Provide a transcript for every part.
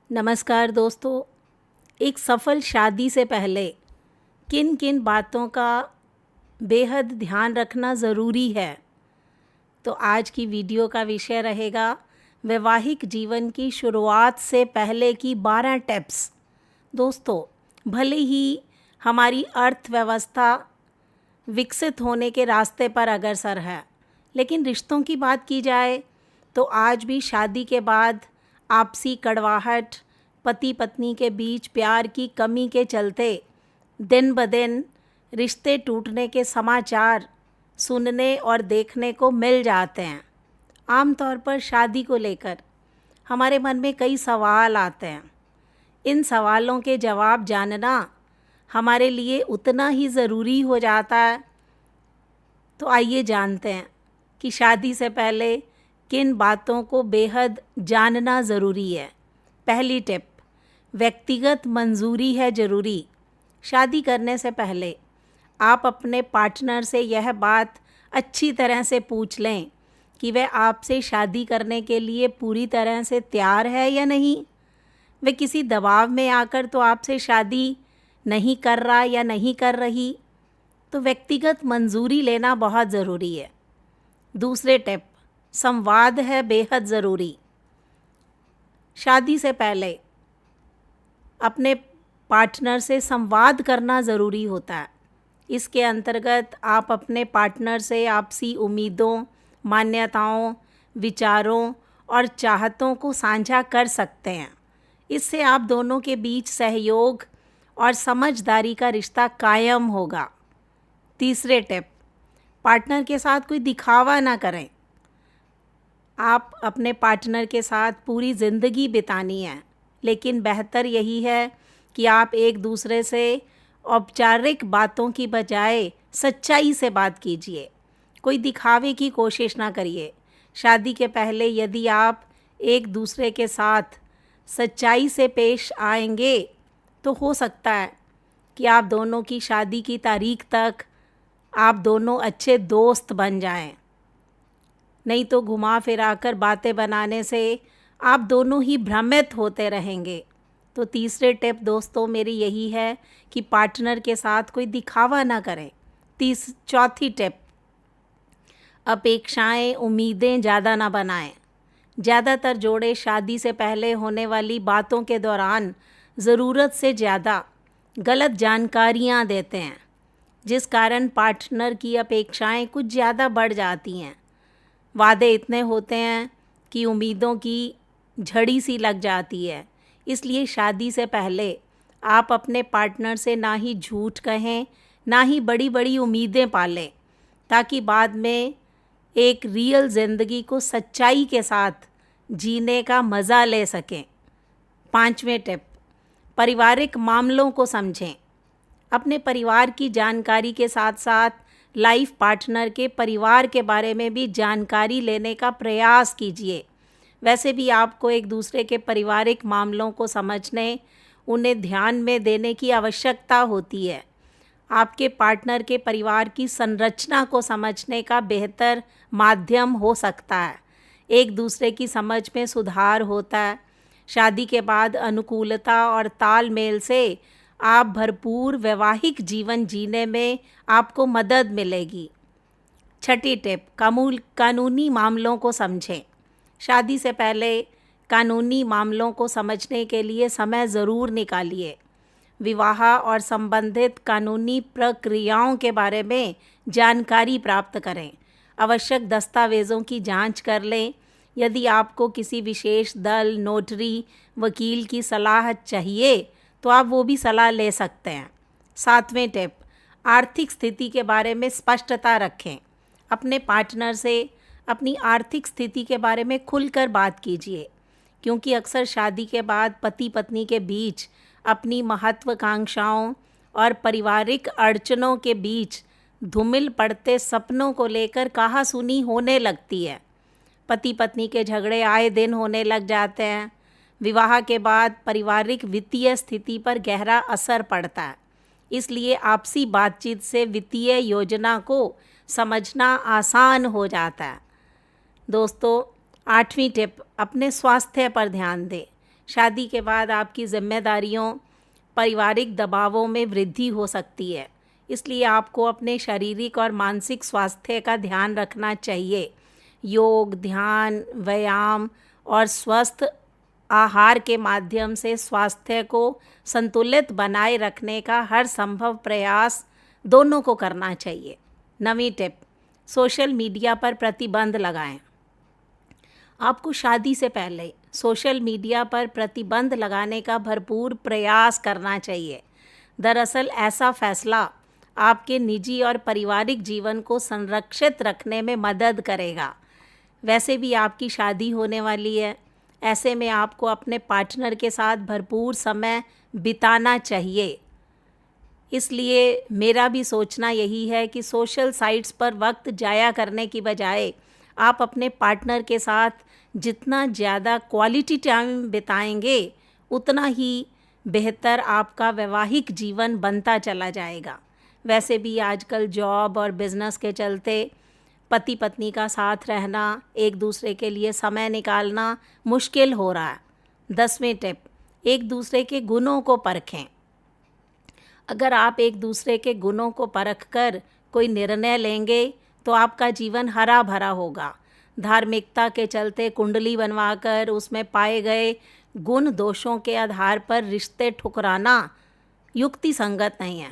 नमस्कार दोस्तों। एक सफल शादी से पहले किन किन बातों का बेहद ध्यान रखना ज़रूरी है, तो आज की वीडियो का विषय रहेगा वैवाहिक जीवन की शुरुआत से पहले की 12 टिप्स। दोस्तों, भले ही हमारी अर्थव्यवस्था विकसित होने के रास्ते पर अग्रसर है, लेकिन रिश्तों की बात की जाए तो आज भी शादी के बाद आपसी कड़वाहट, पति पत्नी के बीच प्यार की कमी के चलते दिन ब दिन रिश्ते टूटने के समाचार सुनने और देखने को मिल जाते हैं। आमतौर पर शादी को लेकर हमारे मन में कई सवाल आते हैं। इन सवालों के जवाब जानना हमारे लिए उतना ही ज़रूरी हो जाता है। तो आइए जानते हैं कि शादी से पहले किन बातों को बेहद जानना ज़रूरी है। पहली टिप, व्यक्तिगत मंजूरी है ज़रूरी। शादी करने से पहले आप अपने पार्टनर से यह बात अच्छी तरह से पूछ लें कि वह आपसे शादी करने के लिए पूरी तरह से तैयार है या नहीं। वे किसी दबाव में आकर तो आपसे शादी नहीं कर रहा या नहीं कर रही, तो व्यक्तिगत मंजूरी लेना बहुत ज़रूरी है। दूसरे टिप, संवाद है बेहद ज़रूरी। शादी से पहले अपने पार्टनर से संवाद करना ज़रूरी होता है। इसके अंतर्गत आप अपने पार्टनर से आपसी उम्मीदों, मान्यताओं, विचारों और चाहतों को साझा कर सकते हैं। इससे आप दोनों के बीच सहयोग और समझदारी का रिश्ता कायम होगा। तीसरे टिप, पार्टनर के साथ कोई दिखावा ना करें। आप अपने पार्टनर के साथ पूरी ज़िंदगी बितानी है, लेकिन बेहतर यही है कि आप एक दूसरे से औपचारिक बातों की बजाय सच्चाई से बात कीजिए। कोई दिखावे की कोशिश ना करिए। शादी के पहले यदि आप एक दूसरे के साथ सच्चाई से पेश आएंगे तो हो सकता है कि आप दोनों की शादी की तारीख तक आप दोनों अच्छे दोस्त बन जाएं। नहीं तो घुमा फिरा कर बातें बनाने से आप दोनों ही भ्रमित होते रहेंगे। तो तीसरे टिप दोस्तों मेरी यही है कि पार्टनर के साथ कोई दिखावा ना करें। चौथी टिप, अपेक्षाएं, उम्मीदें ज़्यादा ना बनाएं। ज़्यादातर जोड़े शादी से पहले होने वाली बातों के दौरान ज़रूरत से ज़्यादा गलत जानकारियां देते हैं, जिस कारण पार्टनर की अपेक्षाएं कुछ ज़्यादा बढ़ जाती हैं। वादे इतने होते हैं कि उम्मीदों की झड़ी सी लग जाती है। इसलिए शादी से पहले आप अपने पार्टनर से ना ही झूठ कहें, ना ही बड़ी बड़ी उम्मीदें पालें, ताकि बाद में एक रियल ज़िंदगी को सच्चाई के साथ जीने का मज़ा ले सकें। पांचवें टिप, पारिवारिक मामलों को समझें। अपने परिवार की जानकारी के साथ साथ लाइफ पार्टनर के परिवार के बारे में भी जानकारी लेने का प्रयास कीजिए। वैसे भी आपको एक दूसरे के पारिवारिक मामलों को समझने, उन्हें ध्यान में देने की आवश्यकता होती है। आपके पार्टनर के परिवार की संरचना को समझने का बेहतर माध्यम हो सकता है। एक दूसरे की समझ में सुधार होता है। शादी के बाद अनुकूलता और तालमेल से आप भरपूर वैवाहिक जीवन जीने में आपको मदद मिलेगी। छठी टिप, कानूनी मामलों को समझें। शादी से पहले कानूनी मामलों को समझने के लिए समय ज़रूर निकालिए। विवाह और संबंधित कानूनी प्रक्रियाओं के बारे में जानकारी प्राप्त करें। आवश्यक दस्तावेज़ों की जांच कर लें। यदि आपको किसी विशेष दल, नोटरी, वकील की सलाह चाहिए तो आप वो भी सलाह ले सकते हैं। सातवें टिप, आर्थिक स्थिति के बारे में स्पष्टता रखें। अपने पार्टनर से अपनी आर्थिक स्थिति के बारे में खुलकर बात कीजिए, क्योंकि अक्सर शादी के बाद पति पत्नी के बीच अपनी महत्वाकांक्षाओं और पारिवारिक अड़चनों के बीच धूमिल पड़ते सपनों को लेकर कहासुनी होने लगती है। पति पत्नी के झगड़े आए दिन होने लग जाते हैं। विवाह के बाद पारिवारिक वित्तीय स्थिति पर गहरा असर पड़ता है। इसलिए आपसी बातचीत से वित्तीय योजना को समझना आसान हो जाता है। दोस्तों, 8वीं टिप, अपने स्वास्थ्य पर ध्यान दें। शादी के बाद आपकी जिम्मेदारियों, पारिवारिक दबावों में वृद्धि हो सकती है, इसलिए आपको अपने शारीरिक और मानसिक स्वास्थ्य का ध्यान रखना चाहिए। योग, ध्यान, व्यायाम और स्वस्थ आहार के माध्यम से स्वास्थ्य को संतुलित बनाए रखने का हर संभव प्रयास दोनों को करना चाहिए। 9वीं टिप, सोशल मीडिया पर प्रतिबंध लगाएं। आपको शादी से पहले सोशल मीडिया पर प्रतिबंध लगाने का भरपूर प्रयास करना चाहिए। दरअसल ऐसा फैसला आपके निजी और पारिवारिक जीवन को संरक्षित रखने में मदद करेगा। वैसे भी आपकी शादी होने वाली है, ऐसे में आपको अपने पार्टनर के साथ भरपूर समय बिताना चाहिए। इसलिए मेरा भी सोचना यही है कि सोशल साइट्स पर वक्त जाया करने की बजाय आप अपने पार्टनर के साथ जितना ज़्यादा क्वालिटी टाइम बिताएंगे उतना ही बेहतर आपका वैवाहिक जीवन बनता चला जाएगा। वैसे भी आजकल जॉब और बिज़नेस के चलते पति पत्नी का साथ रहना, एक दूसरे के लिए समय निकालना मुश्किल हो रहा है। 10वीं टिप, एक दूसरे के गुणों को परखें। अगर आप एक दूसरे के गुणों को परखकर कोई निर्णय लेंगे तो आपका जीवन हरा भरा होगा। धार्मिकता के चलते कुंडली बनवाकर उसमें पाए गए गुण दोषों के आधार पर रिश्ते ठुकराना युक्ति संगत नहीं है।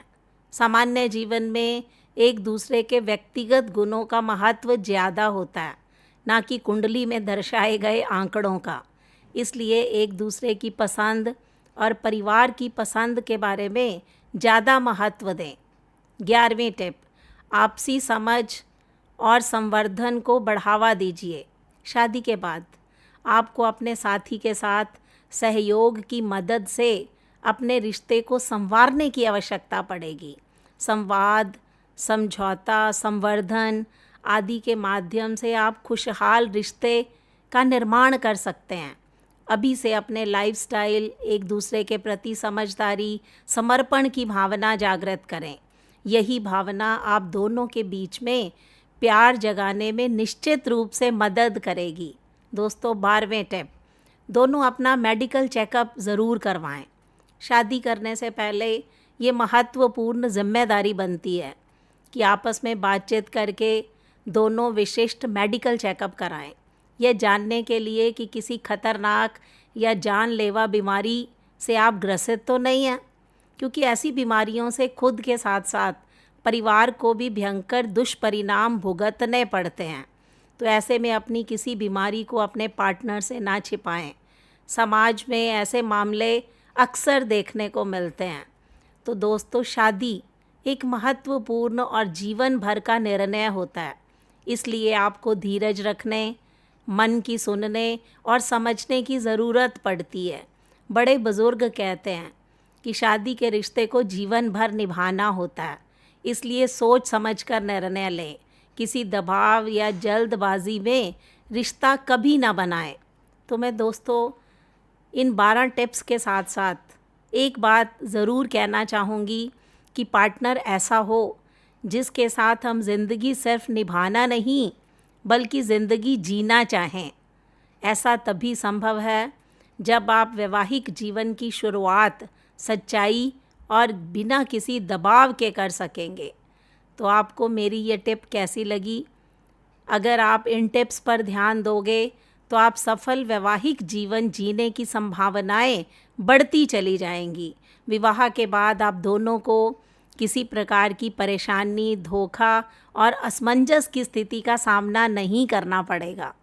सामान्य जीवन में एक दूसरे के व्यक्तिगत गुणों का महत्व ज़्यादा होता है, ना कि कुंडली में दर्शाए गए आंकड़ों का। इसलिए एक दूसरे की पसंद और परिवार की पसंद के बारे में ज़्यादा महत्व दें। 11वीं टिप, आपसी समझ और संवर्धन को बढ़ावा दीजिए। शादी के बाद आपको अपने साथी के साथ सहयोग की मदद से अपने रिश्ते को संवारने की आवश्यकता पड़ेगी। संवाद, समझौता, संवर्धन आदि के माध्यम से आप खुशहाल रिश्ते का निर्माण कर सकते हैं। अभी से अपने लाइफस्टाइल, एक दूसरे के प्रति समझदारी, समर्पण की भावना जागृत करें। यही भावना आप दोनों के बीच में प्यार जगाने में निश्चित रूप से मदद करेगी। दोस्तों, 12वें टिप, दोनों अपना मेडिकल चेकअप ज़रूर करवाएं। शादी करने से पहले ये महत्वपूर्ण जिम्मेदारी बनती है कि आपस में बातचीत करके दोनों विशिष्ट मेडिकल चेकअप कराएं। यह जानने के लिए कि किसी खतरनाक या जानलेवा बीमारी से आप ग्रसित तो नहीं हैं, क्योंकि ऐसी बीमारियों से खुद के साथ साथ परिवार को भी भयंकर दुष्परिणाम भुगतने पड़ते हैं। तो ऐसे में अपनी किसी बीमारी को अपने पार्टनर से ना छिपाएं। समाज में ऐसे मामले अक्सर देखने को मिलते हैं। तो दोस्तों, शादी एक महत्वपूर्ण और जीवन भर का निर्णय होता है, इसलिए आपको धीरज रखने, मन की सुनने और समझने की ज़रूरत पड़ती है। बड़े बुज़ुर्ग कहते हैं कि शादी के रिश्ते को जीवन भर निभाना होता है, इसलिए सोच समझकर निर्णय लें। किसी दबाव या जल्दबाजी में रिश्ता कभी ना बनाएं। तो मैं दोस्तों इन 12 टिप्स के साथ साथ एक बात ज़रूर कहना चाहूँगी कि पार्टनर ऐसा हो जिसके साथ हम ज़िंदगी सिर्फ निभाना नहीं बल्कि ज़िंदगी जीना चाहें। ऐसा तभी संभव है जब आप वैवाहिक जीवन की शुरुआत सच्चाई और बिना किसी दबाव के कर सकेंगे। तो आपको मेरी ये टिप कैसी लगी? अगर आप इन टिप्स पर ध्यान दोगे तो आप सफल वैवाहिक जीवन जीने की संभावनाएं बढ़ती चली जाएंगी। विवाह के बाद आप दोनों को किसी प्रकार की परेशानी, धोखा और असमंजस की स्थिति का सामना नहीं करना पड़ेगा।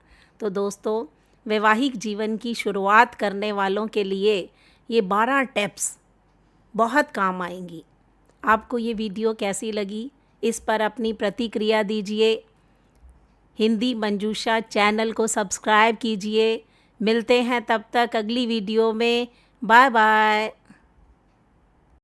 तो दोस्तों, वैवाहिक जीवन की शुरुआत करने वालों के लिए ये 12 टिप्स बहुत काम आएंगी। आपको ये वीडियो कैसी लगी, इस पर अपनी प्रतिक्रिया दीजिए। हिंदी मंजूषा चैनल को सब्सक्राइब कीजिए। मिलते हैं तब तक अगली वीडियो में। Bye bye.